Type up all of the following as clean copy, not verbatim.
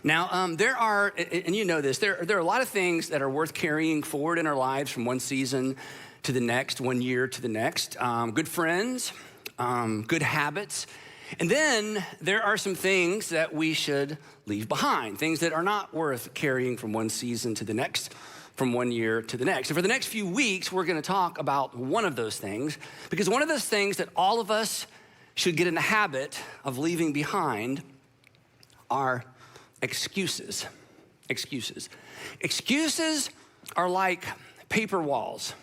Now, there are, and you know this, there are a lot of things that are worth carrying forward in our lives from one season to the next, 1 year to the next. Good friends, good habits. And then there are some things that we should leave behind, things that are not worth carrying from one season to the next, from 1 year to the next. And for the next few weeks, we're gonna talk about one of those things, because one of those things that all of us should get in the habit of leaving behind are excuses. Excuses. Excuses are like paper walls,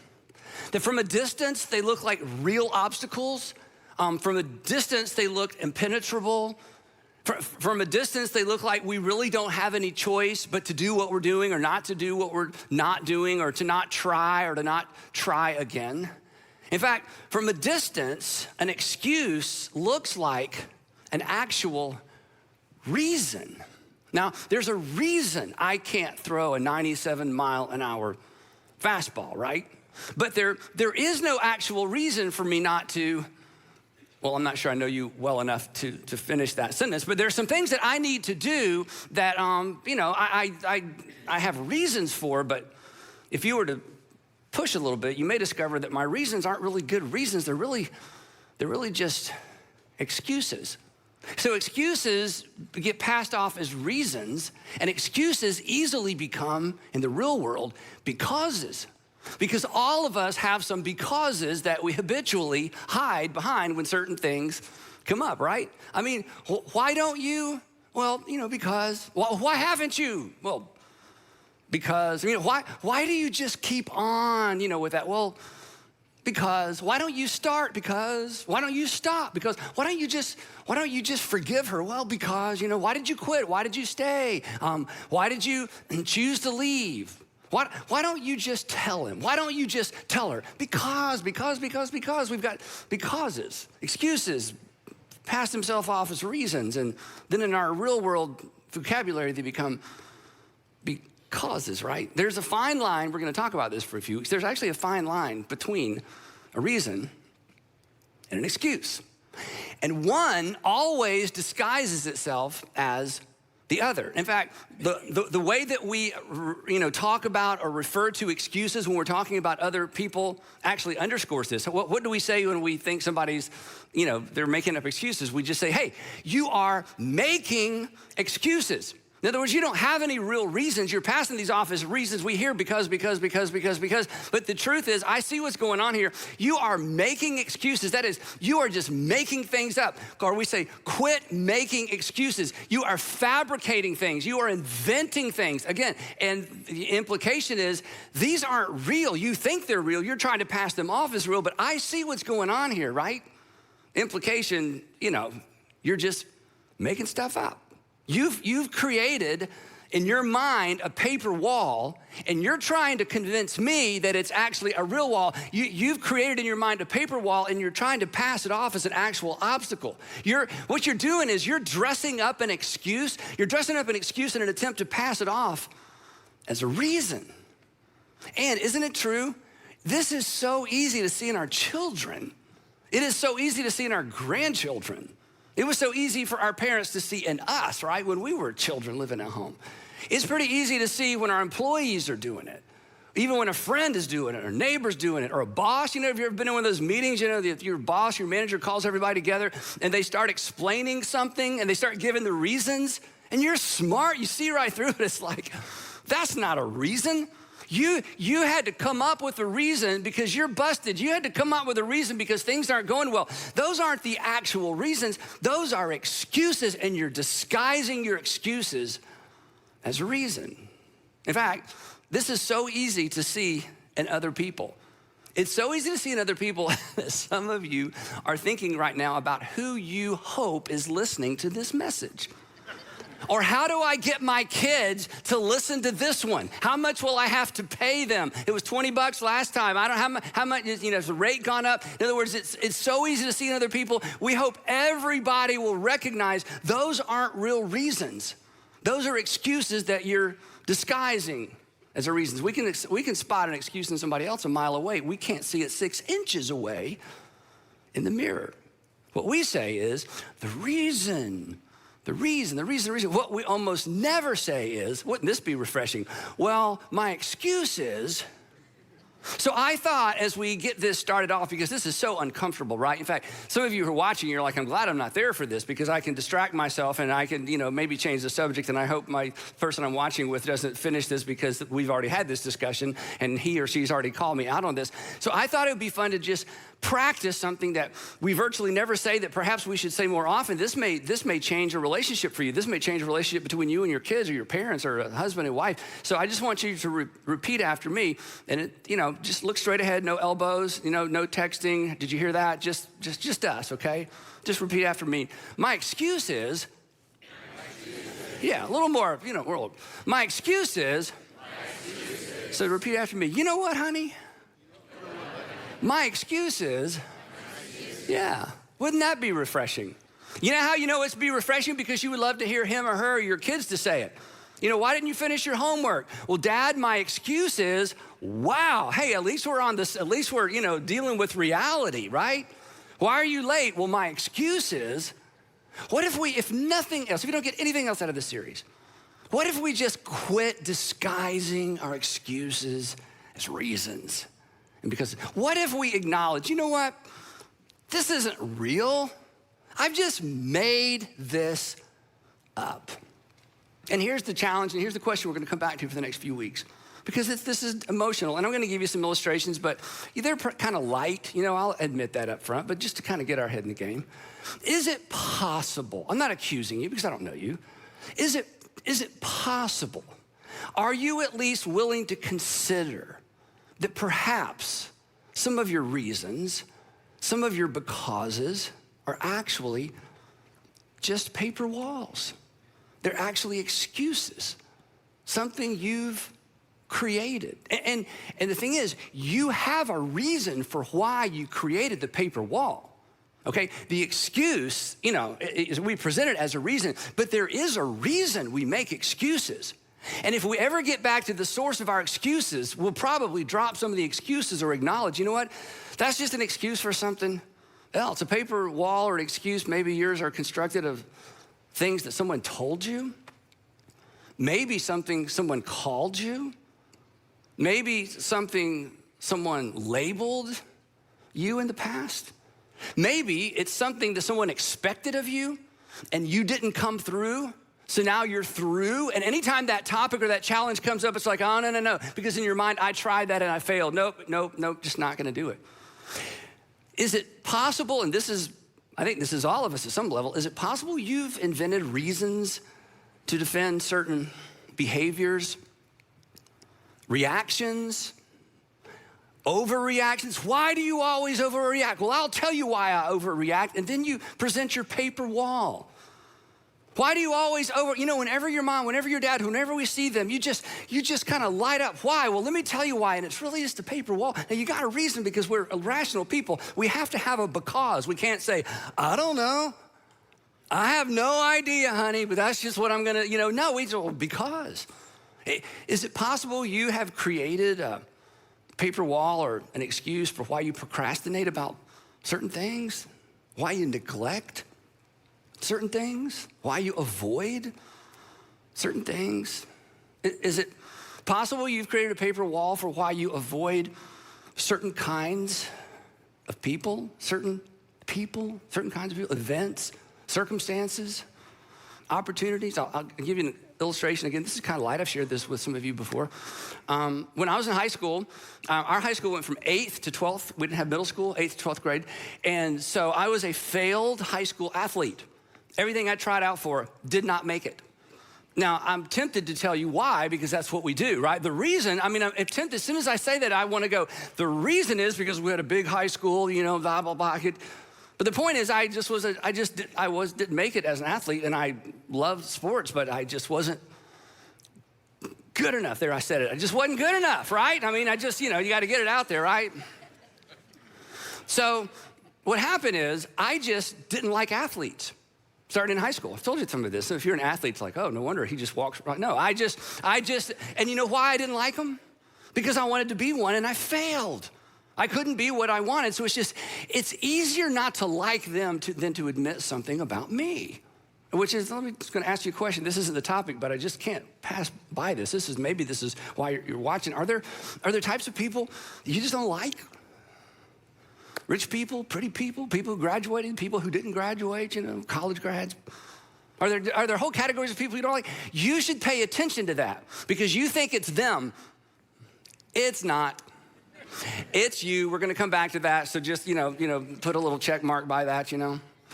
that from a distance, they look like real obstacles. From a distance, they look impenetrable. From a distance, they look like we really don't have any choice but to do what we're doing or not to do what we're not doing, or to not try or to not try again. In fact, from a distance, an excuse looks like an actual reason. Now, there's a reason I can't throw a 97-mile-an-hour fastball, right? But there is no actual reason for me not to. Well, I'm not sure I know you well enough to finish that sentence, but there's some things that I need to do that, I have reasons for, but if you were to push a little bit, you may discover that my reasons aren't really good reasons. They're really just excuses. So excuses get passed off as reasons, and excuses easily become, in the real world, becauses. Because all of us have some becauses that we habitually hide behind when certain things come up, right? I mean, why don't you? Well, because. Well, why haven't you? Well, because. Why do you just keep on, with that? Well, because. Why don't you start? Because. Why don't you stop? Because. Why don't you just forgive her? Well, because, why did you quit? Why did you stay? Why did you choose to leave? Why don't you just tell him? Why don't you just tell her? Because. We've got becauses, excuses, pass themselves off as reasons. And then in our real world vocabulary, they become becauses, right? There's a fine line. We're going to talk about this for a few weeks. There's actually a fine line between a reason and an excuse. And one always disguises itself as the other. In fact, the way that we talk about or refer to excuses when we're talking about other people actually underscores this. What do we say when we think somebody's, they're making up excuses? We just say, hey, you are making excuses. In other words, you don't have any real reasons. You're passing these off as reasons. We hear because. But the truth is, I see what's going on here. You are making excuses. That is, you are just making things up. Or we say, quit making excuses. You are fabricating things. You are inventing things. Again, and the implication is, these aren't real. You think they're real. You're trying to pass them off as real, but I see what's going on here, right? Implication, you're just making stuff up. You've created in your mind a paper wall, and you're trying to convince me that it's actually a real wall. You've created in your mind a paper wall, and you're trying to pass it off as an actual obstacle. What you're doing is you're dressing up an excuse. You're dressing up an excuse in an attempt to pass it off as a reason. And isn't it true? This is so easy to see in our children. It is so easy to see in our grandchildren. It was so easy for our parents to see in us, right, when we were children living at home. It's pretty easy to see when our employees are doing it, even when a friend is doing it, or a neighbor's doing it, or a boss. Have you ever been in one of those meetings, your boss, your manager calls everybody together, and they start explaining something, and they start giving the reasons, and you're smart, you see right through it. It's like, that's not a reason. You had to come up with a reason because you're busted. You had to come up with a reason because things aren't going well. Those aren't the actual reasons. Those are excuses, and you're disguising your excuses as a reason. In fact, this is so easy to see in other people. It's so easy to see in other people that some of you are thinking right now about who you hope is listening to this message. Or how do I get my kids to listen to this one? How much will I have to pay them? It was $20 last time. I don't know how much, has the rate gone up? In other words, it's so easy to see in other people. We hope everybody will recognize those aren't real reasons. Those are excuses that you're disguising as a reason. We can spot an excuse in somebody else a mile away. We can't see it 6 inches away in the mirror. What we say is, the reason The reason. What we almost never say is, wouldn't this be refreshing? Well, my excuse is. So I thought as we get this started off, because this is so uncomfortable, right? In fact, some of you who are watching, you're like, I'm glad I'm not there for this because I can distract myself and I can, maybe change the subject, and I hope my person I'm watching with doesn't finish this because we've already had this discussion and he or she's already called me out on this. So I thought it would be fun to just practice something that we virtually never say that perhaps we should say more often. This may change a relationship for you. This may change a relationship between you and your kids or your parents or a husband and wife. So I just want you to repeat after me, and just look straight ahead, no elbows, no texting. Did you hear that? Just us, okay? Just repeat after me. My excuse is, yeah, a little more, we're old. My excuse is, so repeat after me. You know what, honey? My excuse is, yeah, wouldn't that be refreshing? You know how you know it's be refreshing? Because you would love to hear him or her or your kids to say it. Why didn't you finish your homework? Well, Dad, my excuse is, wow, hey, at least we're on this, at least we're, dealing with reality, right? Why are you late? Well, my excuse is, what if nothing else, if we don't get anything else out of this series, what if we just quit disguising our excuses as reasons? And because, what if we acknowledge, you know what? This isn't real. I've just made this up. And here's the challenge, and here's the question we're gonna come back to for the next few weeks. Because this is emotional, and I'm gonna give you some illustrations, but they're kind of light, I'll admit that up front, but just to kind of get our head in the game. Is it possible, I'm not accusing you because I don't know you, is it possible, are you at least willing to consider that perhaps some of your reasons, some of your becauses are actually just paper walls? They're actually excuses, something you've created. And the thing is, you have a reason for why you created the paper wall, okay? The excuse, we present it as a reason, but there is a reason we make excuses. And if we ever get back to the source of our excuses, we'll probably drop some of the excuses or acknowledge, you know what? That's just an excuse for something else. A paper wall or an excuse, maybe yours are constructed of things that someone told you, maybe something someone called you, maybe something someone labeled you in the past. Maybe it's something that someone expected of you and you didn't come through, so now you're through. And anytime that topic or that challenge comes up, it's like, oh, no, because in your mind, I tried that and I failed. Nope, just not gonna do it. Is it possible, and I think this is all of us at some level, is it possible you've invented reasons to defend certain behaviors, reactions, overreactions? Why do you always overreact? Well, I'll tell you why I overreact, and then you present your paper wall. Why do you always whenever your mom, whenever your dad, whenever we see them, you just kind of light up. Why? Well, let me tell you why, and it's really just a paper wall. Now, you got a reason because we're rational people. We have to have a because. We can't say, I don't know. I have no idea, honey, but that's just what I'm gonna, no, we just, well, because. Is it possible you have created a paper wall or an excuse for why you procrastinate about certain things, why you neglect certain things, why you avoid certain things? Is it possible you've created a paper wall for why you avoid certain kinds of people, certain kinds of people, events, circumstances, opportunities? I'll give you an illustration. Again, this is kind of light. I've shared this with some of you before. When I was in high school, our high school went from 8th to 12th. We didn't have middle school, 8th to 12th grade. And so I was a failed high school athlete. Everything I tried out for did not make it. Now, I'm tempted to tell you why, because that's what we do, right? The reason, I'm tempted, as soon as I say that, I want to go, the reason is because we had a big high school, blah, blah, blah. But the point is, I didn't make it as an athlete, and I loved sports, but I just wasn't good enough. There, I said it. I just wasn't good enough, right? you got to get it out there, right? So what happened is, I just didn't like athletes. Starting in high school. I've told you some of this. So if you're an athlete, it's like, oh, no wonder he just walks right. No, I just, and you know why I didn't like them? Because I wanted to be one and I failed. I couldn't be what I wanted. So it's easier not to like them than to admit something about me. Which is, just going to ask you a question. This isn't the topic, but I just can't pass by this. Maybe this is why you're watching. Are there types of people you just don't like? Rich people, pretty people, people who graduated, people who didn't graduate, college grads. Are there whole categories of people you don't like? You should pay attention to that because you think it's them. It's not. It's you. We're going to come back to that. So just, put a little check mark by that,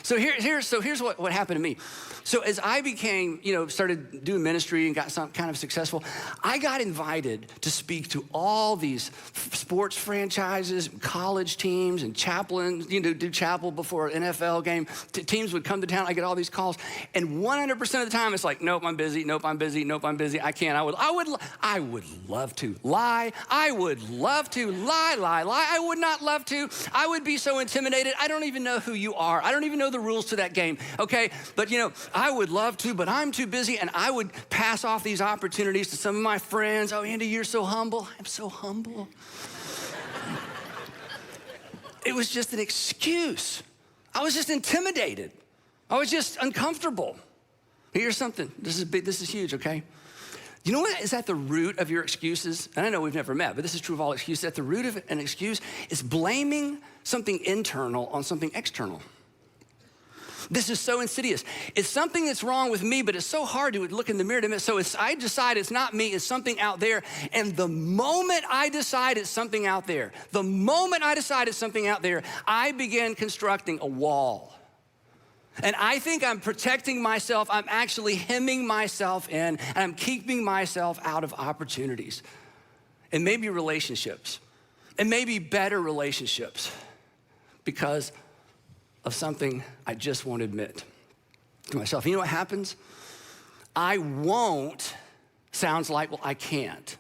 So here's what happened to me. So as I became, started doing ministry and got some kind of successful, I got invited to speak to all these sports franchises, college teams, and chaplains, do chapel before an NFL game. Teams would come to town. I get all these calls, and 100% of the time it's like, nope, I'm busy. Nope, I'm busy. Nope, I'm busy. I can't. I would love to lie. I would love to lie. I would not love to. I would be so intimidated. I don't even know who you are. I don't even know the rules to that game, okay? But I would love to, but I'm too busy, and I would pass off these opportunities to some of my friends. Oh, Andy, you're so humble. I'm so humble. It was just an excuse. I was just intimidated. I was just uncomfortable. Here's something. This is big. This is huge, okay? You know what is at the root of your excuses? And I know we've never met, but this is true of all excuses. At the root of an excuse is blaming something internal on something external. This is so insidious. It's something that's wrong with me, but it's so hard to look in the mirror to admit. So I decide it's not me, it's something out there. And the moment I decide it's something out there, I begin constructing a wall. And I think I'm protecting myself. I'm actually hemming myself in, and I'm keeping myself out of opportunities. And maybe relationships, and maybe better relationships, because of something I just won't admit to myself. You know what happens? I won't sounds like, well, I can't.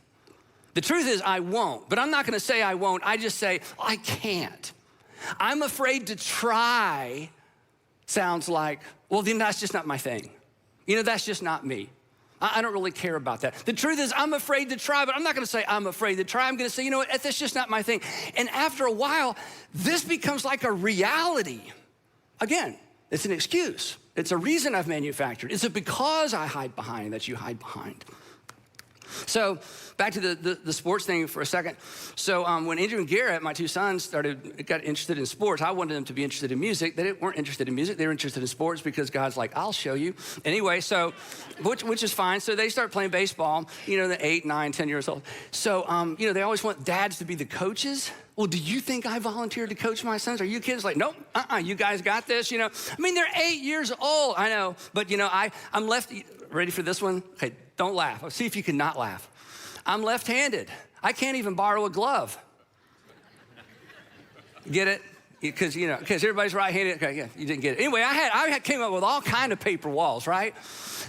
The truth is I won't, but I'm not gonna say I won't. I just say, I can't. I'm afraid to try sounds like, well, then that's just not my thing. That's just not me. I don't really care about that. The truth is I'm afraid to try, but I'm not gonna say I'm afraid to try. I'm gonna say, that's just not my thing. And after a while, this becomes like a reality. Again, it's an excuse. It's a reason I've manufactured. It's a because I hide behind that you hide behind. So back to the sports thing for a second. So when Andrew and Garrett, my two sons, got interested in sports, I wanted them to be interested in music. They weren't interested in music. They were interested in sports because God's like, I'll show you. Anyway, so, which is fine. So they start playing baseball, they're 8, 9, 10 years old. So, they always want dads to be the coaches. Well, do you think I volunteered to coach my sons? Are you kids like, nope, you guys got this, they're 8 years old, I know. But, I'm left, ready for this one? Okay, don't laugh. I'll see if you can not laugh. I'm left-handed. I can't even borrow a glove. Get it? Because everybody's right-handed. Okay, yeah, you didn't get it. Anyway, I came up with all kind of paper walls, right?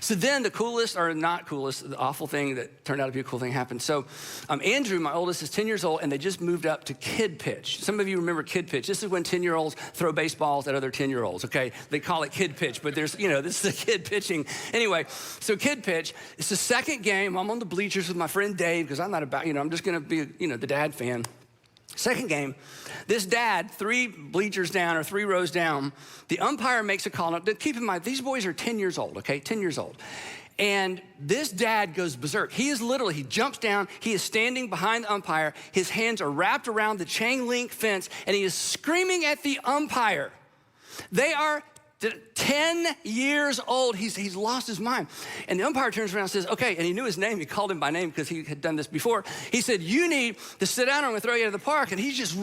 So then the coolest, or not coolest, the awful thing that turned out to be a cool thing happened. So Andrew, my oldest, is 10 years old, and they just moved up to kid pitch. Some of you remember kid pitch. This is when 10-year-olds throw baseballs at other 10-year-olds, okay? They call it kid pitch, but there's, this is a kid pitching. Anyway, so kid pitch. It's the second game. I'm on the bleachers with my friend Dave, because I'm not about, I'm just going to be, the dad fan. Second game, this dad, 3 bleachers down or 3 rows down, the umpire makes a call. Now, keep in mind, these boys are 10 years old, okay? 10 years old. And this dad goes berserk. He jumps down. He is standing behind the umpire. His hands are wrapped around the chain link fence, and he is screaming at the umpire. They are 10 years old. He's lost his mind. And the umpire turns around and says, okay, and he knew his name. He called him by name because he had done this before. He said, you need to sit down. I'm going to throw you out of the park. And he's just,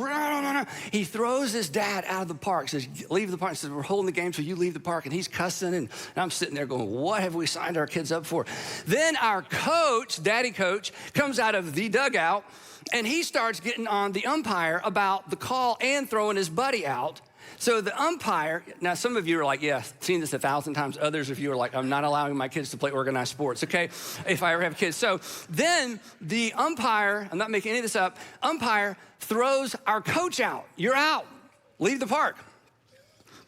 he throws his dad out of the park, says, leave the park. He says, we're holding the game, so you leave the park. And he's cussing, and I'm sitting there going, what have we signed our kids up for? Then our coach, daddy coach, comes out of the dugout, and he starts getting on the umpire about the call and throwing his buddy out. So the umpire, now some of you are like, yeah, seen this 1,000 times. Others of you are like, I'm not allowing my kids to play organized sports, okay? If I ever have kids. So then the umpire, I'm not making any of this up, umpire throws our coach out. You're out, leave the park.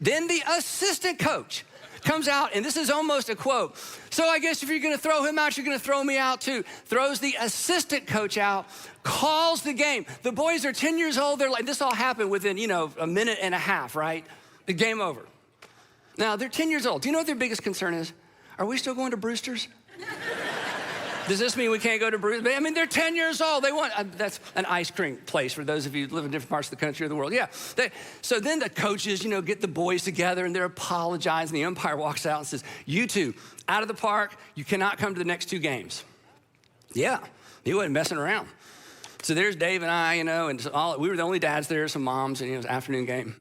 Then the assistant coach comes out, and this is almost a quote. So I guess if you're gonna throw him out, you're gonna throw me out too. Throws the assistant coach out, calls the game. The boys are 10 years old. They're like, this all happened within, a minute and a half, right? The game over. Now, they're 10 years old. Do you know what their biggest concern is? Are we still going to Brewster's? Does this mean we can't go to Brewster's? I mean, they're 10 years old. They want, that's an ice cream place for those of you who live in different parts of the country or the world. Yeah. So then the coaches, get the boys together and they're apologizing. The umpire walks out and says, you two, out of the park. You cannot come to the next 2 games. Yeah, he wasn't messing around. So there's Dave and I, and we were the only dads there, some moms, and it was an afternoon game.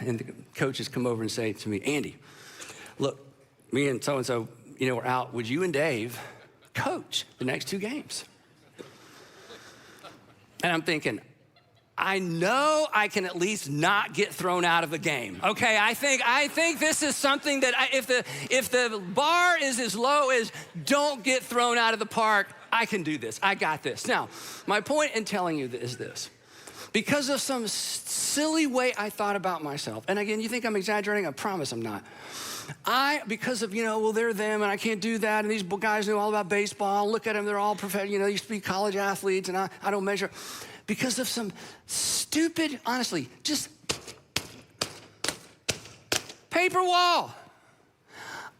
And the coaches come over and say to me, Andy, look, me and so-and-so, we're out. Would you and Dave coach the next 2 games? And I'm thinking, I know I can at least not get thrown out of the game. Okay, I think this is something that if the bar is as low as don't get thrown out of the park, I can do this. I got this. Now, my point in telling you is this. Because of some silly way I thought about myself, and again, you think I'm exaggerating? I promise I'm not. Because of, they're them and I can't do that, and these guys know all about baseball. Look at them, they're all professional, they used to be college athletes, and I don't measure. Because of some stupid, honestly, just paper wall,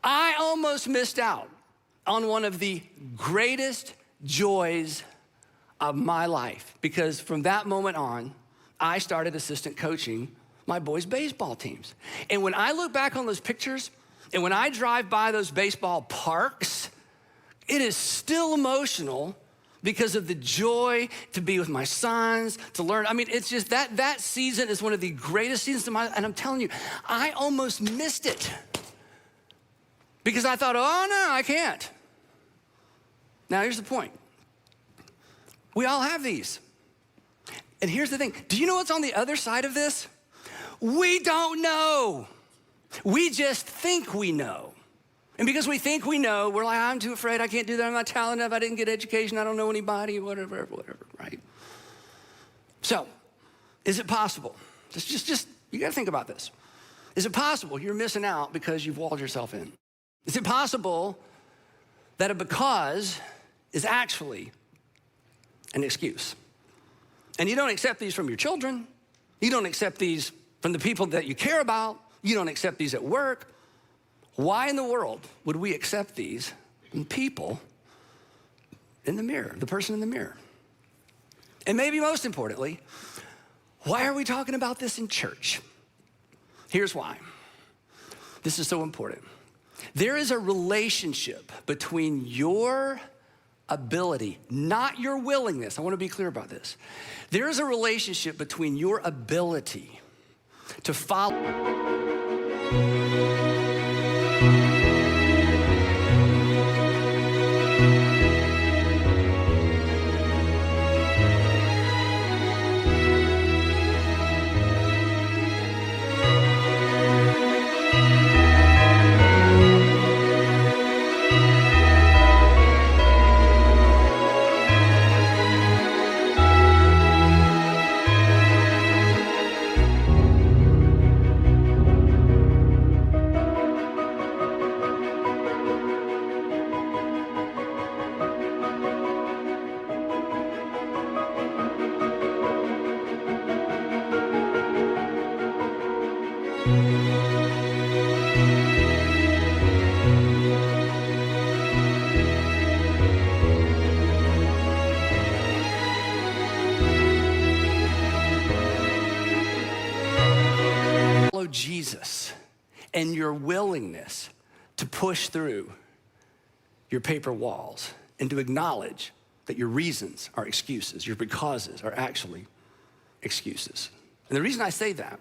I almost missed out on one of the greatest joys of my life, because from that moment on, I started assistant coaching my boys' baseball teams. And when I look back on those pictures, and when I drive by those baseball parks, it is still emotional because of the joy to be with my sons, to learn. I mean, it's just that season is one of the greatest seasons of my life. And I'm telling you, I almost missed it because I thought, oh no, I can't. Now, here's the point. We all have these. And here's the thing. Do you know what's on the other side of this? We don't know. We just think we know. And because we think we know, we're like, I'm too afraid, I can't do that, I'm not talented enough, I didn't get education, I don't know anybody, whatever, right? So, is it possible? Just you gotta think about this. Is it possible you're missing out because you've walled yourself in? Is it possible that a because is actually an excuse? And you don't accept these from your children. You don't accept these from the people that you care about. You don't accept these at work. Why in the world would we accept these from people in the mirror, the person in the mirror? And maybe most importantly, why are we talking about this in church? Here's why. This is so important. There is a relationship between your ability, not your willingness. I want to be clear about this. There is a relationship between your ability to follow. Jesus and your willingness to push through your paper walls and to acknowledge that your reasons are excuses, your becauses are actually excuses. And the reason I say that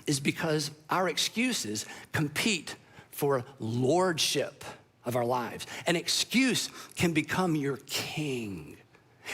is because our excuses compete for lordship of our lives. An excuse can become your king.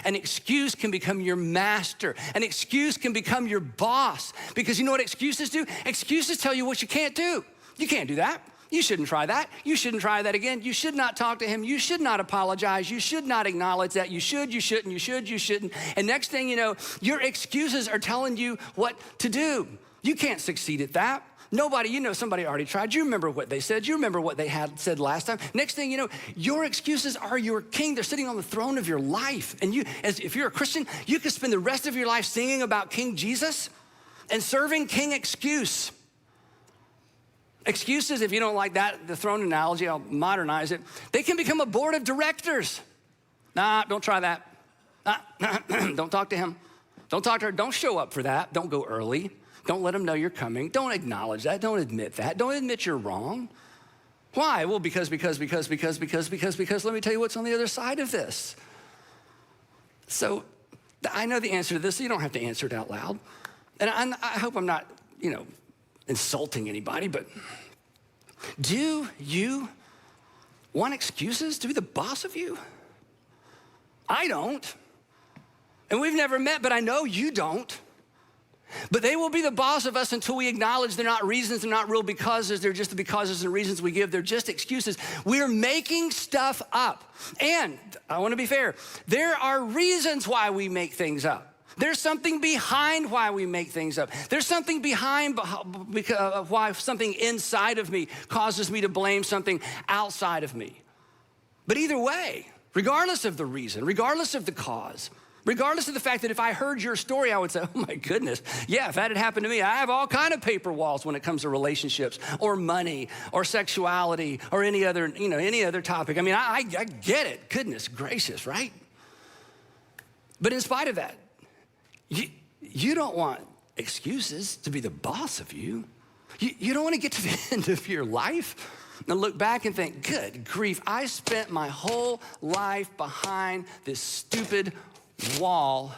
An excuse can become your master. An excuse can become your boss. Because you know what excuses do? Excuses tell you what you can't do. You can't do that. You shouldn't try that. You shouldn't try that again. You should not talk to him. You should not apologize. You should not acknowledge that. You should, you shouldn't, you should, you shouldn't. And next thing you know, your excuses are telling you what to do. You can't succeed at that. Nobody, somebody already tried. You remember what they said. You remember what they had said last time. Next thing you know, your excuses are your king. They're sitting on the throne of your life. And if you're a Christian, you could spend the rest of your life singing about King Jesus and serving King Excuse. Excuses, if you don't like that, the throne analogy, I'll modernize it. They can become a board of directors. Nah, don't try that. Don't talk to him. Don't talk to her. Don't show up for that. Don't go early. Don't let them know you're coming. Don't acknowledge that. Don't admit that. Don't admit you're wrong. Why? Well, because let me tell you what's on the other side of this. So I know the answer to this, so you don't have to answer it out loud. And I hope I'm not, insulting anybody, but do you want excuses to be the boss of you? I don't. And we've never met, but I know you don't. But they will be the boss of us until we acknowledge they're not reasons, they're not real becauses, they're just the becauses and reasons we give. They're just excuses. We're making stuff up. And I want to be fair, there are reasons why we make things up. There's something behind why we make things up. There's something behind why something inside of me causes me to blame something outside of me. But either way, regardless of the reason, regardless of the cause, regardless of the fact that if I heard your story, I would say, oh my goodness, yeah, if that had happened to me, I have all kind of paper walls when it comes to relationships or money or sexuality or any other topic. I mean, I get it, goodness gracious, right? But in spite of that, you don't want excuses to be the boss of you. You don't want to get to the end of your life and look back and think, good grief, I spent my whole life behind this stupid wall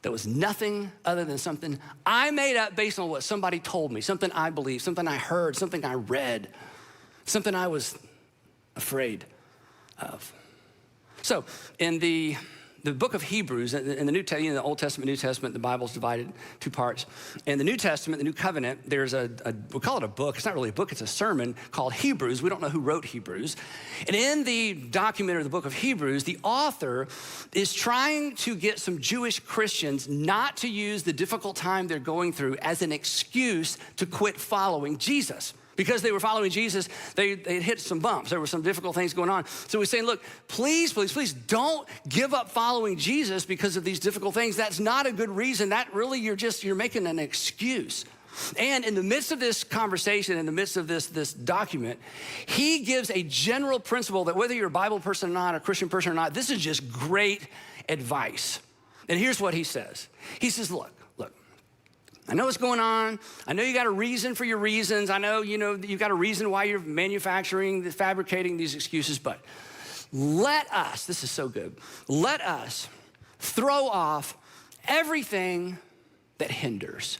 that was nothing other than something I made up based on what somebody told me, something I believed, something I heard, something I read, something I was afraid of. So in the book of Hebrews, in the Old Testament, New Testament, the Bible's divided two parts. In the New Testament, the New Covenant, there's we call it a book. It's not really a book, it's a sermon called Hebrews. We don't know who wrote Hebrews. And in the document of the book of Hebrews, the author is trying to get some Jewish Christians not to use the difficult time they're going through as an excuse to quit following Jesus. Because they were following Jesus, they hit some bumps. There were some difficult things going on. So we're saying, look, please don't give up following Jesus because of these difficult things. That's not a good reason. That really, you're making an excuse. And in the midst of this conversation, in the midst of this document, he gives a general principle that whether you're a Bible person or not, a Christian person or not, this is just great advice. And here's what he says. He says, look, I know what's going on. I know you got a reason for your reasons. I know, you've got a reason why you're fabricating these excuses, but let us, this is so good, let us throw off everything that hinders.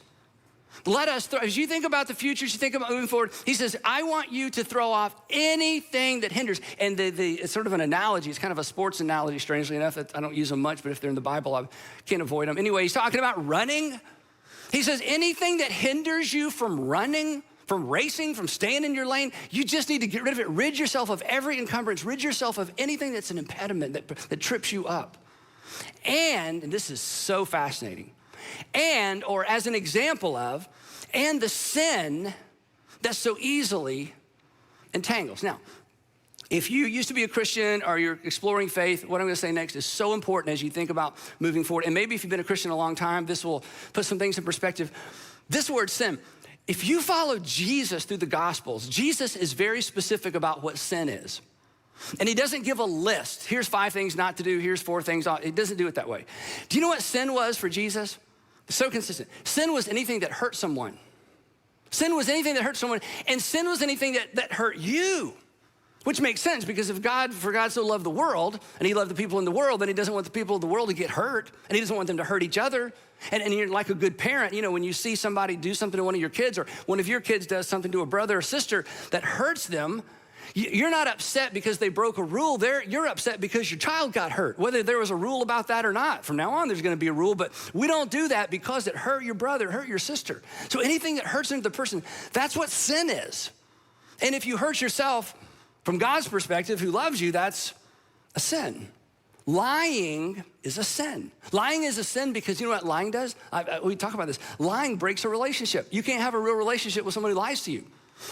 Let us, as you think about the future, as you think about moving forward, he says, I want you to throw off anything that hinders. And it's sort of an analogy. It's kind of a sports analogy, strangely enough. I don't use them much, but if they're in the Bible, I can't avoid them. Anyway, he's talking about running. He says, anything that hinders you from running, from racing, from staying in your lane, you just need to get rid of it. Rid yourself of every encumbrance. Rid yourself of anything that's an impediment that trips you up. And this is so fascinating, or as an example of, and the sin that so easily entangles. Now, if you used to be a Christian or you're exploring faith, what I'm gonna say next is so important as you think about moving forward. And maybe if you've been a Christian a long time, this will put some things in perspective. This word sin, if you follow Jesus through the Gospels, Jesus is very specific about what sin is. And he doesn't give a list. Here's 5 things not to do, here's 4 things. He doesn't do it that way. Do you know what sin was for Jesus? It's so consistent. Sin was anything that hurt someone. Sin was anything that hurt someone, and sin was anything that hurt you. Which makes sense because for God so loved the world and he loved the people in the world, then he doesn't want the people in the world to get hurt and he doesn't want them to hurt each other. And you're like a good parent, when you see somebody do something to one of your kids or one of your kids does something to a brother or sister that hurts them, you're not upset because they broke a rule. You're upset because your child got hurt, whether there was a rule about that or not. From now on, there's gonna be a rule, but we don't do that because it hurt your brother, hurt your sister. So anything that hurts another person, that's what sin is. And if you hurt yourself, from God's perspective, who loves you, that's a sin. Lying is a sin. Lying is a sin because you know what lying does? We talk about this. Lying breaks a relationship. You can't have a real relationship with somebody who lies to you.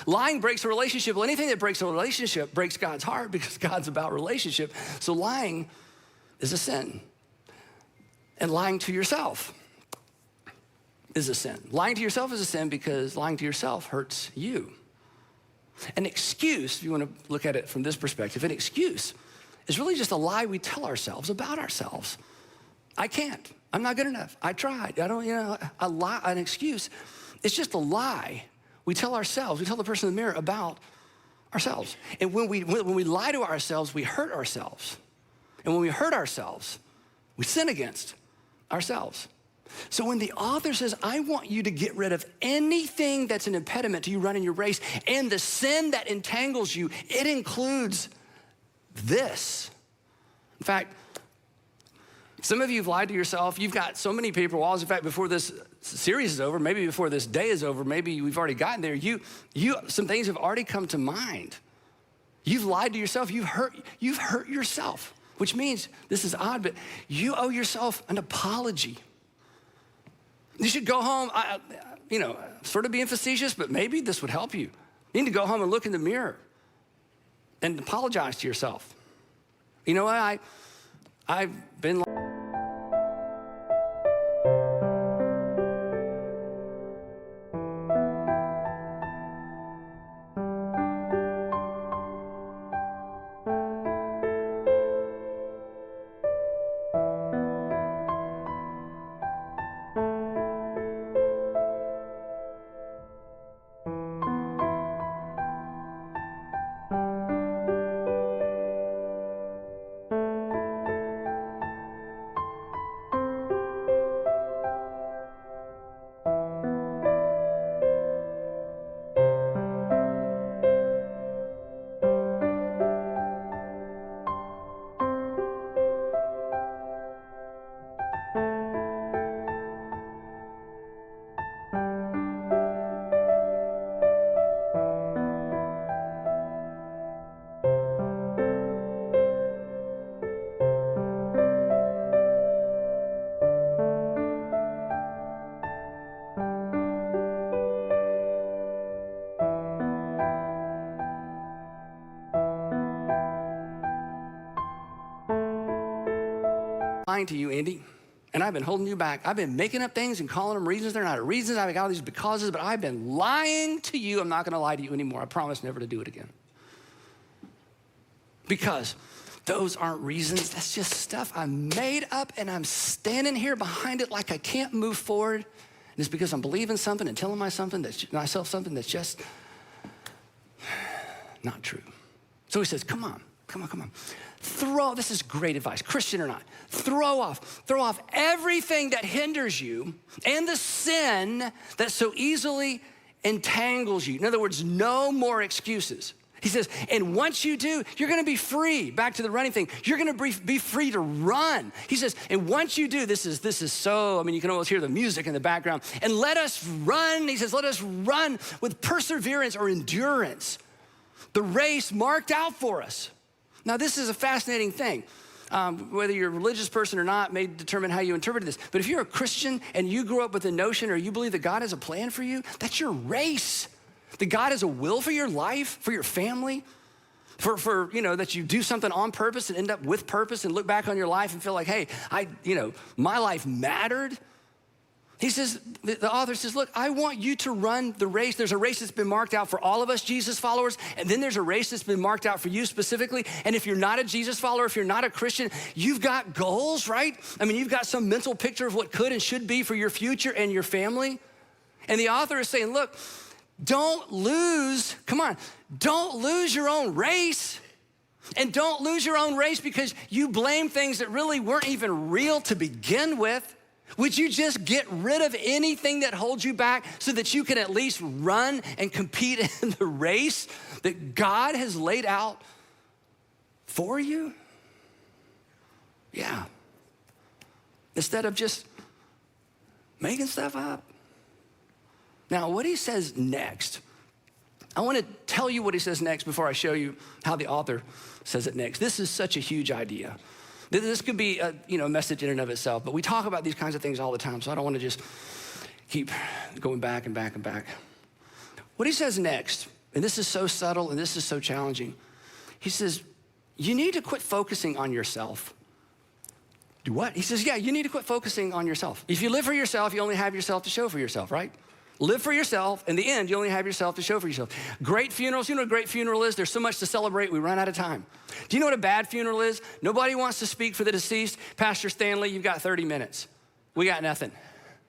Lying breaks a relationship. Well, anything that breaks a relationship breaks God's heart because God's about relationship. So lying is a sin. And lying to yourself is a sin. Lying to yourself is a sin because lying to yourself hurts you. An excuse, if you want to look at it from this perspective, an excuse is really just a lie we tell ourselves about ourselves. I can't. I'm not good enough. I tried. I don't, a lie, an excuse. It's just a lie we tell ourselves. We tell the person in the mirror about ourselves. And when we lie to ourselves, we hurt ourselves. And when we hurt ourselves, we sin against ourselves. So when the author says, I want you to get rid of anything that's an impediment to you running your race and the sin that entangles you, it includes this. In fact, some of you have lied to yourself. You've got so many paper walls. In fact, before this series is over, maybe before this day is over, maybe we've already gotten there, some things have already come to mind. You've lied to yourself. You've hurt yourself, which means, this is odd, but you owe yourself an apology. You should go home, sort of being facetious, but maybe this would help you. You need to go home and look in the mirror and apologize to yourself. You know what, I've been lying to you, Andy, and I've been holding you back. I've been making up things and calling them reasons. They're not reasons. I've got all these becauses, but I've been lying to you. I'm not going to lie to you anymore. I promise never to do it again. Because those aren't reasons. That's just stuff I made up, and I'm standing here behind it like I can't move forward. And it's because I'm believing something and telling myself something that's just not true. So he says, come on. This is great advice, Christian or not. Throw off everything that hinders you and the sin that so easily entangles you. In other words, no more excuses. He says, and once you do, you're gonna be free. Back to the running thing. You're gonna be free to run. He says, and once you do, this is so, you can almost hear the music in the background. And let us run, he says, let us run with perseverance or endurance, the race marked out for us. Now, this is a fascinating thing. Whether you're a religious person or not may determine how you interpret this. But if you're a Christian and you grew up with the notion or you believe that God has a plan for you, that's your race. That God has a will for your life, for your family, for that you do something on purpose and end up with purpose and look back on your life and feel like, hey, my life mattered. He says, the author says, look, I want you to run the race. There's a race that's been marked out for all of us Jesus followers, and then there's a race that's been marked out for you specifically. And if you're not a Jesus follower, if you're not a Christian, you've got goals, right? You've got some mental picture of what could and should be for your future and your family. And the author is saying, look, don't lose your own race. And don't lose your own race because you blame things that really weren't even real to begin with. Would you just get rid of anything that holds you back so that you can at least run and compete in the race that God has laid out for you? Yeah. Instead of just making stuff up. Now, what he says next, I want to tell you what he says next before I show you how the author says it next. This is such a huge idea. This could be a message in and of itself, but we talk about these kinds of things all the time, so I don't want to just keep going back and back and back. What he says next, and this is so subtle and this is so challenging, he says, you need to quit focusing on yourself. Do what? He says, yeah, you need to quit focusing on yourself. If you live for yourself, you only have yourself to show for yourself, right? Live for yourself. In the end, you only have yourself to show for yourself. Great funerals, you know what a great funeral is? There's so much to celebrate, we run out of time. Do you know what a bad funeral is? Nobody wants to speak for the deceased. Pastor Stanley, you've got 30 minutes. We got nothing.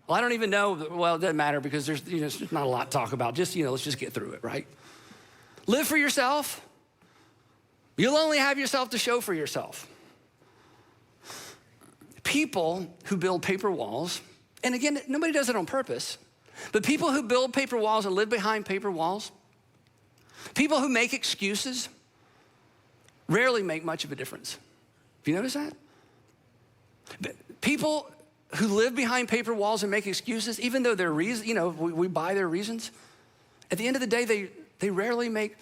Well, I don't even know. Well, it doesn't matter because there's there's not a lot to talk about. Just, let's just get through it, right? Live for yourself. You'll only have yourself to show for yourself. People who build paper walls, and again, nobody does it on purpose, but people who build paper walls and live behind paper walls, people who make excuses, rarely make much of a difference. Have you noticed that? People who live behind paper walls and make excuses, even though their reasons, we buy their reasons, at the end of the day, they rarely make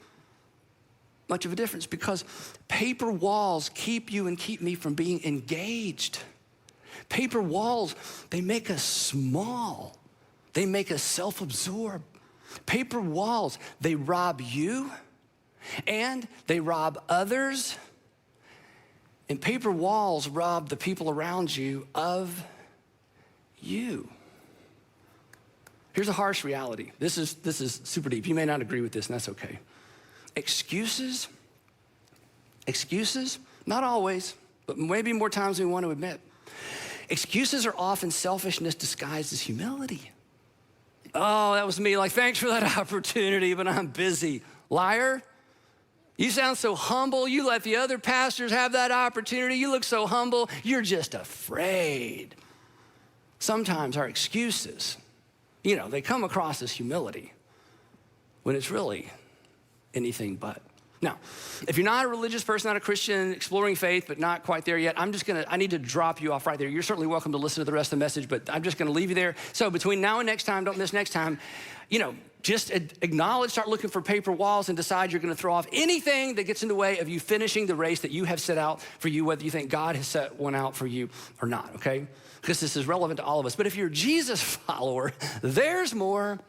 much of a difference because paper walls keep you and keep me from being engaged. Paper walls, they make us small. They make us self-absorbed. Paper walls, they rob you and they rob others. And paper walls rob the people around you of you. Here's a harsh reality. This is super deep. You may not agree with this, and that's okay. Excuses, not always, but maybe more times than we want to admit. Excuses are often selfishness disguised as humility. Oh, that was me. Like, thanks for that opportunity, but I'm busy. Liar. You sound so humble. You let the other pastors have that opportunity. You look so humble. You're just afraid. Sometimes our excuses, they come across as humility when it's really anything but. Now, if you're not a religious person, not a Christian, exploring faith, but not quite there yet, I need to drop you off right there. You're certainly welcome to listen to the rest of the message, but I'm just gonna leave you there. So between now and next time, don't miss next time, just acknowledge, start looking for paper walls and decide you're gonna throw off anything that gets in the way of you finishing the race that you have set out for you, whether you think God has set one out for you or not, okay? Because this is relevant to all of us. But if you're a Jesus follower, there's more.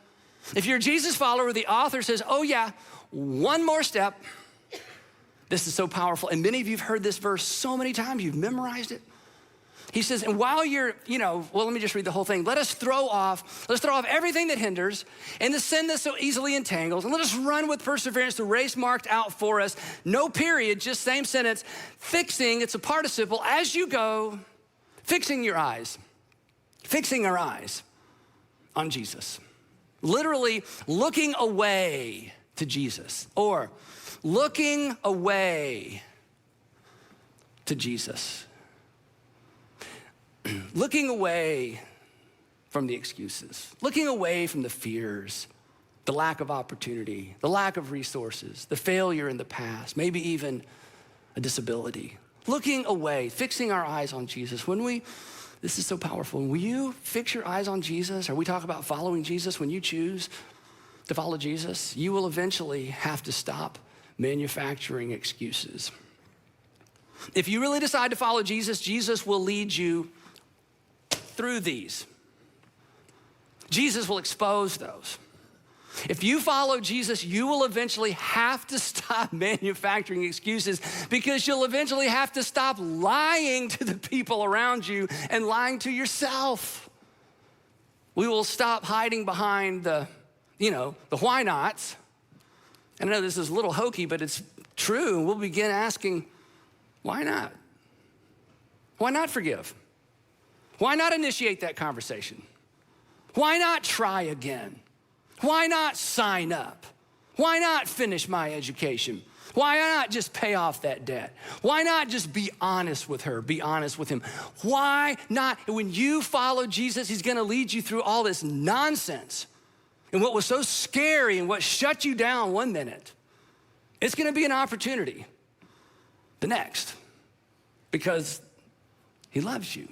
If you're a Jesus follower, the author says, oh yeah, one more step. This is so powerful. And many of you have heard this verse so many times, you've memorized it. He says, and while you're, let me just read the whole thing. Let's throw off everything that hinders and the sin that so easily entangles, and let us run with perseverance the race marked out for us. No period, just same sentence. Fixing, it's a participle, as you go, fixing our eyes on Jesus. Literally looking away to Jesus, or looking away to Jesus. Looking away from the excuses, looking away from the fears, the lack of opportunity, the lack of resources, the failure in the past, maybe even a disability. Looking away, fixing our eyes on Jesus. This is so powerful. When you fix your eyes on Jesus, or we talk about following Jesus, when you choose to follow Jesus, you will eventually have to stop manufacturing excuses. If you really decide to follow Jesus, Jesus will lead you through these. Jesus will expose those. If you follow Jesus, you will eventually have to stop manufacturing excuses because you'll eventually have to stop lying to the people around you and lying to yourself. We will stop hiding behind the why nots. And I know this is a little hokey, but it's true. And we'll begin asking, why not? Why not forgive? Why not initiate that conversation? Why not try again? Why not sign up? Why not finish my education? Why not just pay off that debt? Why not just be honest with her, be honest with him? Why not? When you follow Jesus, he's gonna lead you through all this nonsense. And what was so scary and what shut you down one minute, it's gonna be an opportunity the next, because he loves you.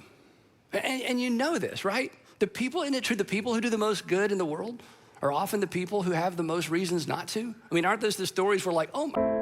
And you know this, right? The people, isn't it true, the people who do the most good in the world are often the people who have the most reasons not to? I mean, aren't those the stories where like, oh my,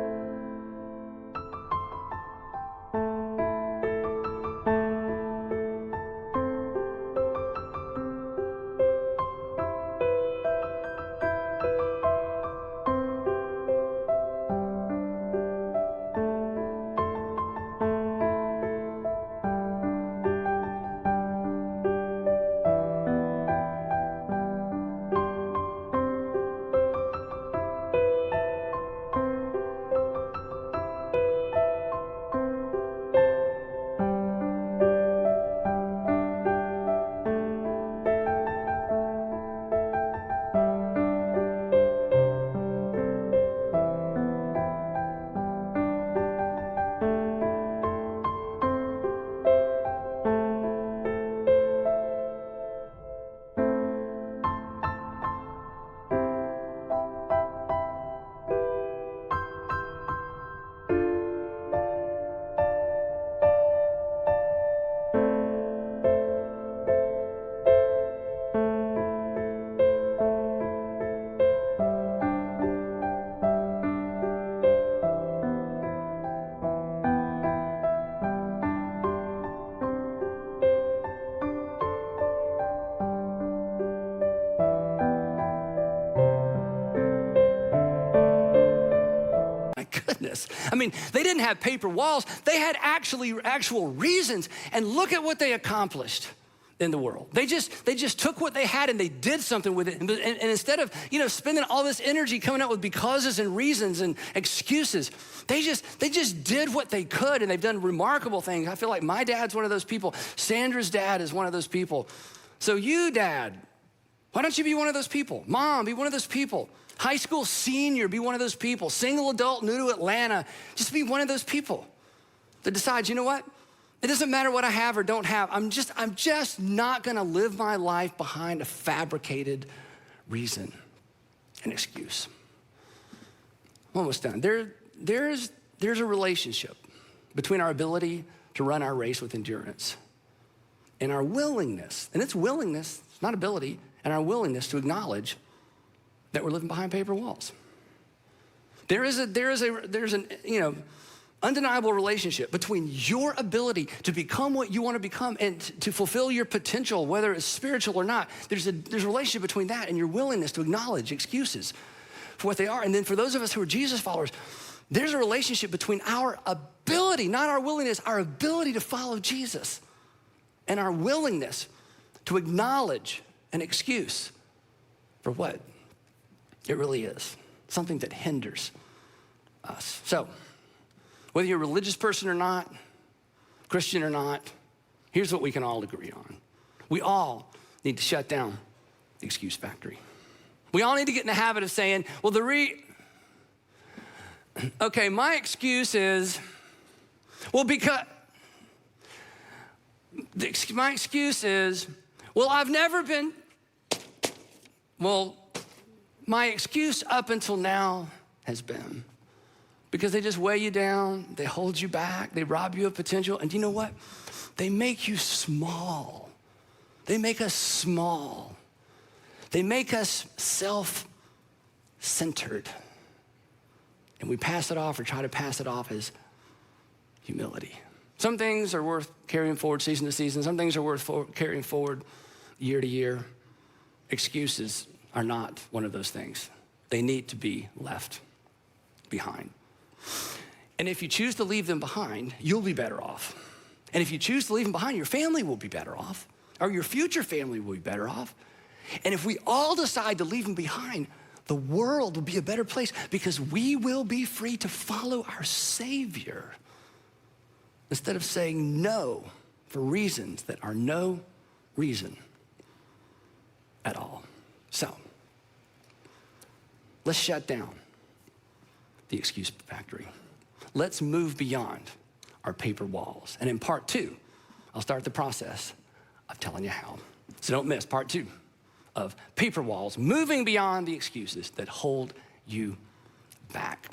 goodness. I mean, they didn't have paper walls. They had actual reasons. And look at what they accomplished in the world. They just took what they had and they did something with it. And instead of, spending all this energy coming up with becauses and reasons and excuses, they just did what they could, and they've done remarkable things. I feel like my dad's one of those people. Sandra's dad is one of those people. So you, Dad, why don't you be one of those people? Mom, be one of those people. High school senior, be one of those people. Single adult, new to Atlanta, just be one of those people that decides, you know what? It doesn't matter what I have or don't have. I'm just not gonna live my life behind a fabricated reason and excuse. I'm almost done. There's a relationship between our ability to run our race with endurance and our willingness, and it's willingness, it's not ability, and our willingness to acknowledge that we're living behind paper walls. There's an undeniable relationship between your ability to become what you want to become and to fulfill your potential, whether it's spiritual or not. There's a relationship between that and your willingness to acknowledge excuses for what they are. And then for those of us who are Jesus followers, there's a relationship between our ability, not our willingness, our ability to follow Jesus, and our willingness to acknowledge an excuse for what it really is, something that hinders us. So, whether you're a religious person or not, Christian or not, here's what we can all agree on. We all need to shut down the excuse factory. We all need to get in the habit of saying, well, my excuse is, my excuse is, I've never been, my excuse up until now has been, because they just weigh you down, they hold you back, they rob you of potential, and you know what? They make you small. They make us small. They make us self-centered. And we pass it off or try to pass it off as humility. Some things are worth carrying forward season to season. Some things are worth carrying forward year to year. Excuses are not one of those things. They need to be left behind. And if you choose to leave them behind, you'll be better off. And if you choose to leave them behind, your family will be better off, or your future family will be better off. And if we all decide to leave them behind, the world will be a better place because we will be free to follow our Savior instead of saying no for reasons that are no reason at all. So, let's shut down the excuse factory. Let's move beyond our paper walls. And in part 2, I'll start the process of telling you how. So don't miss part 2 of paper walls, moving beyond the excuses that hold you back.